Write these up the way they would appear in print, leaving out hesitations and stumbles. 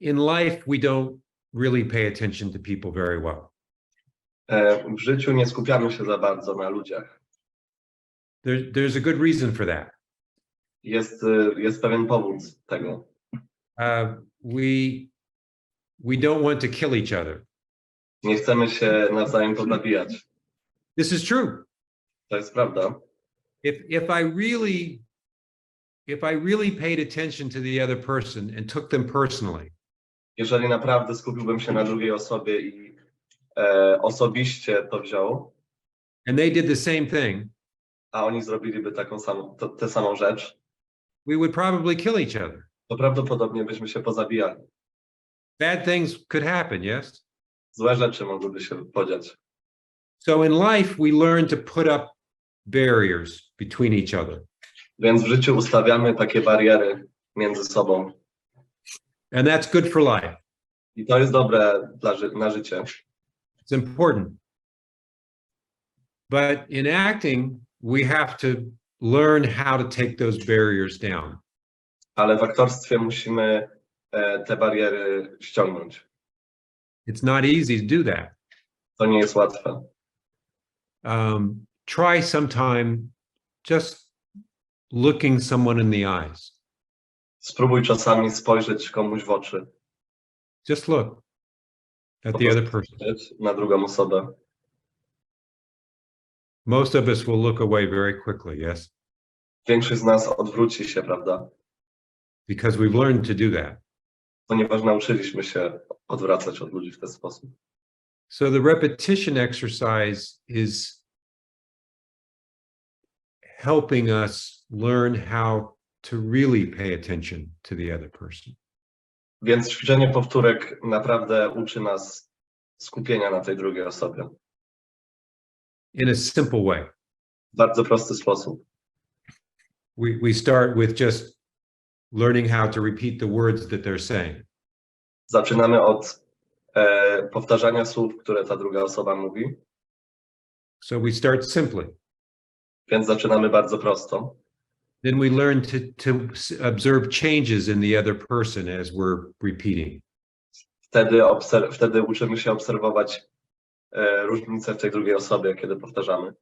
in life, we don't really pay attention to people very well. W życiu nie skupiamy się za bardzo na ludziach. There's a good reason for that. Jest pewien powód tego. We don't want to kill each other. Nie chcemy się nawzajem pozabijać. This is true. To jest prawda. If I really paid attention to the other person and took them personally, Jeżeli naprawdę skupiłbym się na drugiej osobie i osobiście to wziął, and they did the same thing, a oni zrobiliby tę samą rzecz, we would probably kill each other. to prawdopodobnie byśmy się pozabijali. Bad things could happen, yes? Złe rzeczy mogłyby się podziać. So in life, we learn to put up barriers between each other. Więc w życiu ustawiamy takie bariery między sobą. And that's good for life. I to jest dobre na życie. It's important. But in acting, we have to learn how to take those barriers down. Ale w aktorstwie musimy te bariery ściągnąć. It's not easy to do that. To nie jest łatwe. Try sometime just looking someone in the eyes. Spróbuj czasami spojrzeć komuś w oczy. Just look at the other person. Na drugą osobę. Most of us will look away very quickly, yes? Większość z nas odwróci się, prawda? Because we've learned to do that. Ponieważ nauczyliśmy się odwracać od ludzi w ten sposób. So the repetition exercise is helping us learn how to really pay attention to the other person. Więc ćwiczenie powtórek naprawdę uczy nas skupienia na tej drugiej osobie. In a simple way. W bardzo prosty sposób. We start with just learning how to repeat the words that they're saying. Zaczynamy od powtarzania słów, które ta druga osoba mówi. So we start simply. Więc zaczynamy bardzo prosto. Then we learn to observe changes in the other person as we're repeating. Wtedy uczymy się obserwować różnice w tej drugiej osobie, kiedy powtarzamy.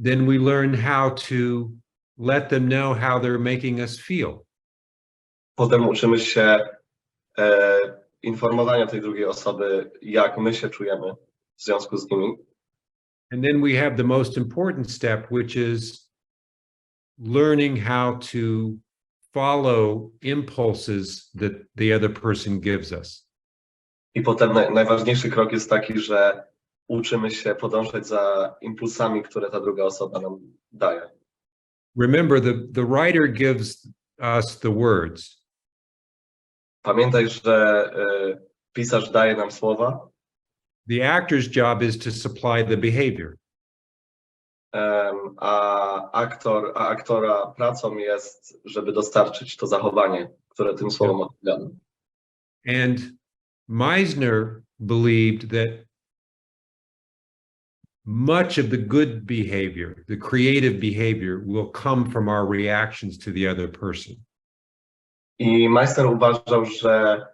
Then we learn how to let them know how they're making us feel. Potem uczymy się informowania tej drugiej osoby, jak my się czujemy w związku z nimi. And then we have the most important step, which is learning how to follow impulses that the other person gives us. I potem najważniejszy krok jest taki, że uczymy się podążać za impulsami, które ta druga osoba nam daje. Remember, the writer gives us the words. Pamiętaj, że pisarz daje nam słowa. The actor's job is to supply the behavior. A aktora pracą jest, żeby dostarczyć to zachowanie, które tym słowom odpowiada. And Meisner believed that much of the good behavior, the creative behavior, will come from our reactions to the other person. I Meisner uważał, że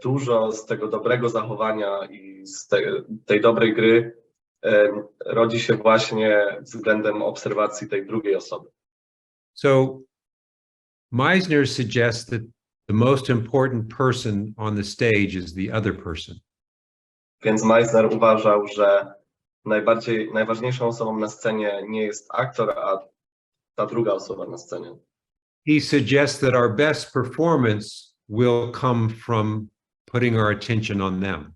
dużo z tego dobrego zachowania i z tej dobrej gry rodzi się właśnie względem obserwacji tej drugiej osoby. So Meisner suggests that the most important person on the stage is the other person. Więc Meisner uważał, że najważniejszą osobą na scenie nie jest aktor, a ta druga osoba na scenie. He suggests that our best performance will come from putting our attention on them.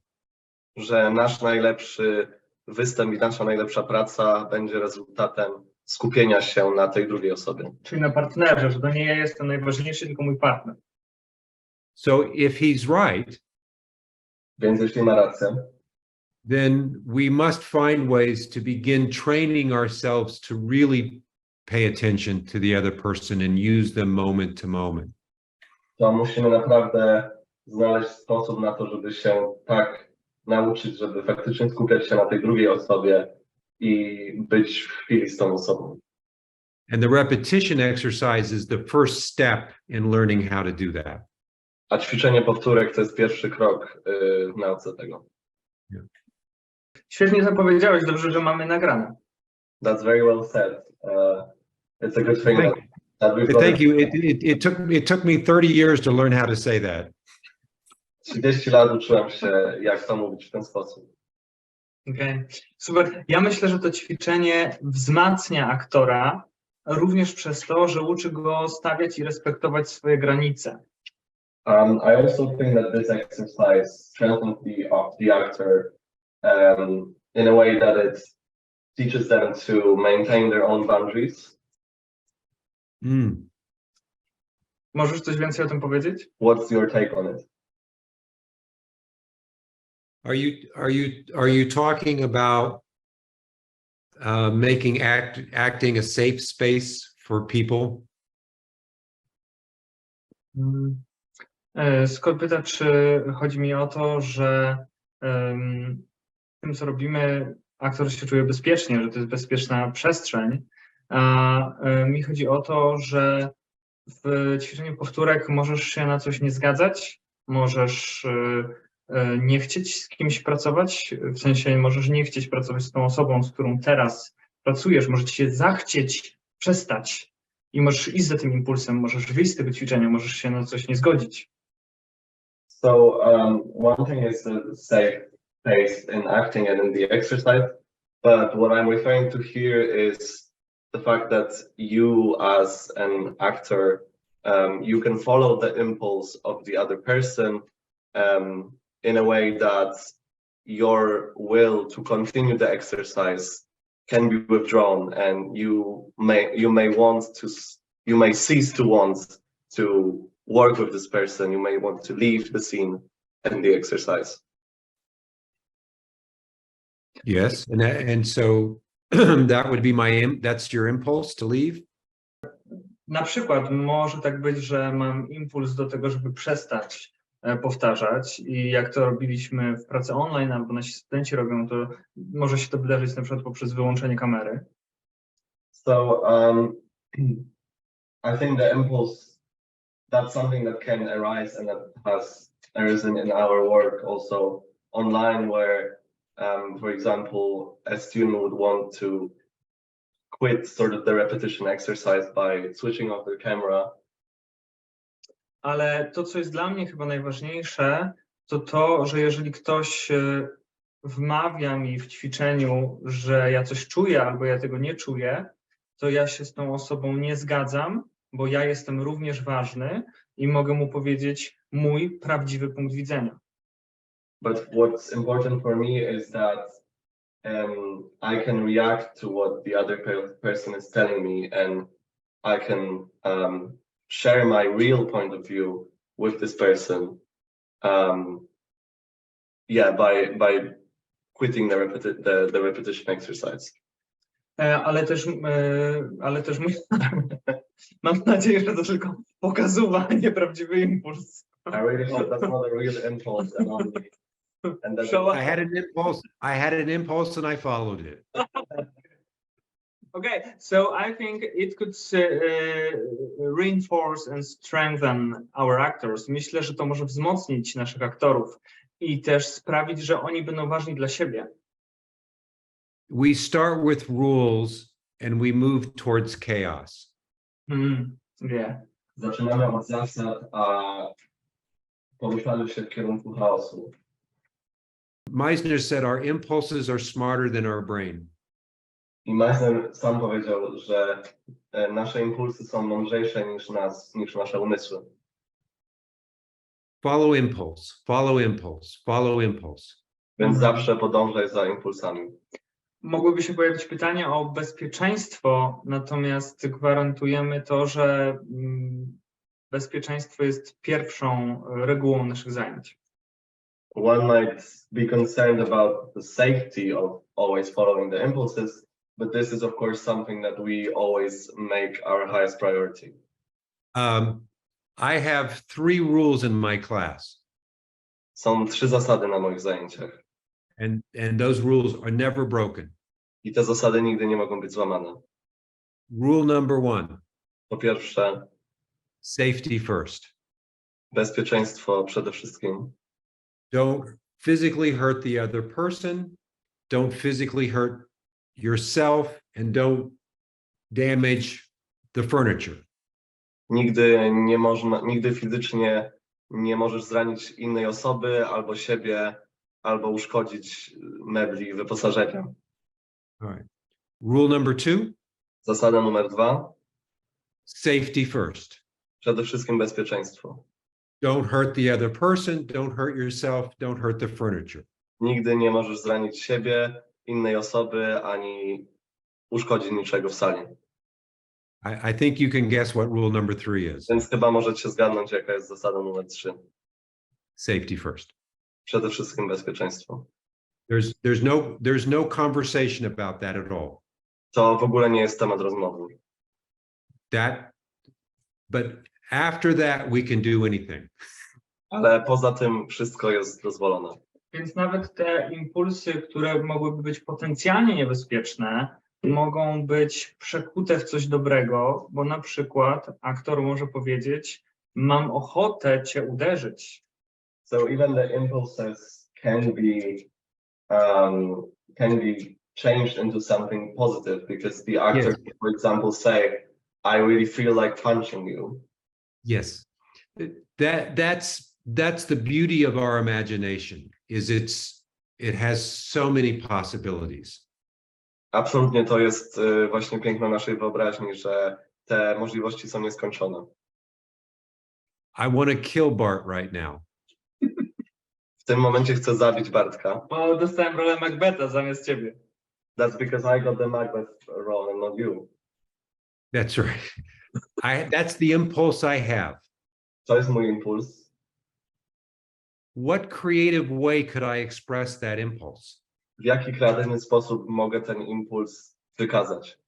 Że nasz najlepszy występ i nasza najlepsza praca będzie rezultatem skupienia się na tej drugiej osobie. Czyli na partnerze, że to nie ja jestem najważniejszy, tylko mój partner. So if he's right, Więc jeśli ma rację, then we must find ways to begin training ourselves to really pay attention to the other person and use them moment to moment. to musimy naprawdę znaleźć sposób na to, żeby się tak nauczyć, żeby faktycznie skupiać się na tej drugiej osobie i być w chwili z tą osobą. And the repetition exercise is the first step in learning how to do that. A ćwiczenie powtórek to jest pierwszy krok w nauce tego. Świetnie to powiedziałeś, dobrze, że mamy nagrane. That's very well said. It's a good thing that we've got. Thank you. It took me 30 years to learn how to say that. 30 lat uczyłem się, jak to mówić w ten sposób. Okay. Super. Ja myślę, że to ćwiczenie wzmacnia aktora również przez to, że uczy go stawiać i respektować swoje granice. I also think that this exercise strengthens the actor in a way that it teaches them to maintain their own boundaries. Możesz coś więcej o tym powiedzieć? What's your take on it? Are you talking about making acting a safe space for people? Scott pyta, czy chodzi mi o to, że tym, co robimy, aktor się czuje bezpiecznie, że to jest bezpieczna przestrzeń. A mi chodzi o to, że w ćwiczeniu powtórek możesz się na coś nie zgadzać, możesz nie chcieć z kimś pracować, w sensie możesz nie chcieć pracować z tą osobą, z którą teraz pracujesz, może ci się zachcieć przestać i możesz iść za tym impulsem, możesz wyjść z tego ćwiczenia, możesz się na coś nie zgodzić. So one thing is the safe space in acting and in the exercise, but what I'm referring to here is the fact that you as an actor, you can follow the impulse of the other person in a way that your will to continue the exercise can be withdrawn, and you may cease to want to work with this person. You may want to leave the scene and the exercise. Yes, and so that would be that's your impulse to leave? Na przykład może tak być, że mam impuls do tego, żeby przestać powtarzać i jak to robiliśmy w pracy online albo nasi studenci robią, to może się to wydarzyć na przykład poprzez wyłączenie kamery. So I think the impulse, that's something that can arise and that has arisen in our work also online, where for example a student would want to quit sort of the repetition exercise by switching off their camera. Ale to, co jest dla mnie chyba najważniejsze, to to, że jeżeli ktoś wmawia mi w ćwiczeniu, że ja coś czuję albo ja tego nie czuję, to ja się z tą osobą nie zgadzam, bo ja jestem również ważny i mogę mu powiedzieć mój prawdziwy punkt widzenia. But what's important for me is that I can react to what the other person is telling me, and I can share my real point of view with this person. By quitting the repetition exercise. Ale też mam nadzieję, że to tylko pokazuwa, a nie prawdziwy impuls. I really hope that's not a real impulse and that I had an impulse and I followed it. Okay, so I think it could reinforce and strengthen our actors. Myślę, że to może wzmocnić naszych aktorów i też sprawić, że oni będą ważni dla siebie. We start with rules and we move towards chaos. Zaczynamy od zasad, a poruszamy się w kierunku chaosu. Meisner said our impulses are smarter than our brain. I Meisner sam powiedział, że nasze impulsy są mądrzejsze niż nasze umysły. Follow impulse, follow impulse, follow impulse. Więc zawsze podążaj za impulsami. Mogłyby się pojawić pytania o bezpieczeństwo, natomiast gwarantujemy to, że bezpieczeństwo jest pierwszą regułą naszych zajęć. One might be concerned about the safety of always following the impulses, but this is of course something that we always make our highest priority. I have 3 rules in my class. Są 3 zasady na moich zajęciach. And those rules are never broken. I te zasady nigdy nie mogą być złamane. Rule number 1. Po pierwsze, Safety first. Bezpieczeństwo przede wszystkim. Don't physically hurt the other person. Don't physically hurt yourself, and don't damage the furniture. Nigdy fizycznie nie możesz zranić innej osoby, albo siebie, albo uszkodzić mebli i wyposażenia. All right. Rule number 2. Zasada numer 2. Safety first. Przede wszystkim bezpieczeństwo. Don't hurt the other person. Don't hurt yourself. Don't hurt the furniture. Nigdy nie możesz zranić siebie, innej osoby, ani uszkodzić niczego w sali. I think you can guess what rule number 3 is. Więc chyba możecie zgadnąć, jaka jest zasada numer 3. Safety first. Przede wszystkim bezpieczeństwo. There's no conversation about that at all. To w ogóle nie jest temat rozmowy. But after that, we can do anything. Ale poza tym wszystko jest dozwolone. Więc nawet te impulsy, które mogłyby być potencjalnie niebezpieczne, mogą być przekute w coś dobrego, bo na przykład aktor może powiedzieć: mam ochotę cię uderzyć. So even the impulses can be changed into something positive, because the actor Yes. can, for example, say, I really feel like punching you. Yes. That's the beauty of our imagination, it has so many possibilities. Absolutnie, to jest właśnie piękno naszej wyobraźni, że te możliwości są nieskończone. I want to kill Bart right now. W tym momencie chcę zabić Bartka. Bo dostałem rolę Macbetha zamiast ciebie. That's because I got the Macbeth role and not you. That's right. That's the impulse I have. To jest mój impuls. What creative way could I express that impulse? W jaki kreatywny sposób mogę ten impuls wykazać?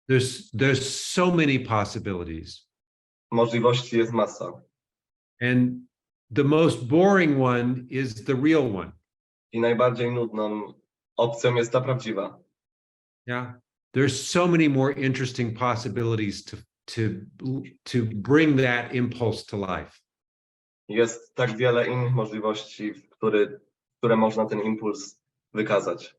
There's so many possibilities. Możliwości jest masa. And the most boring one is the real one. I najbardziej nudną opcją jest ta prawdziwa. Yeah. There's so many more interesting possibilities to bring that impulse to life. Jest tak wiele innych możliwości, które można ten impuls wykazać.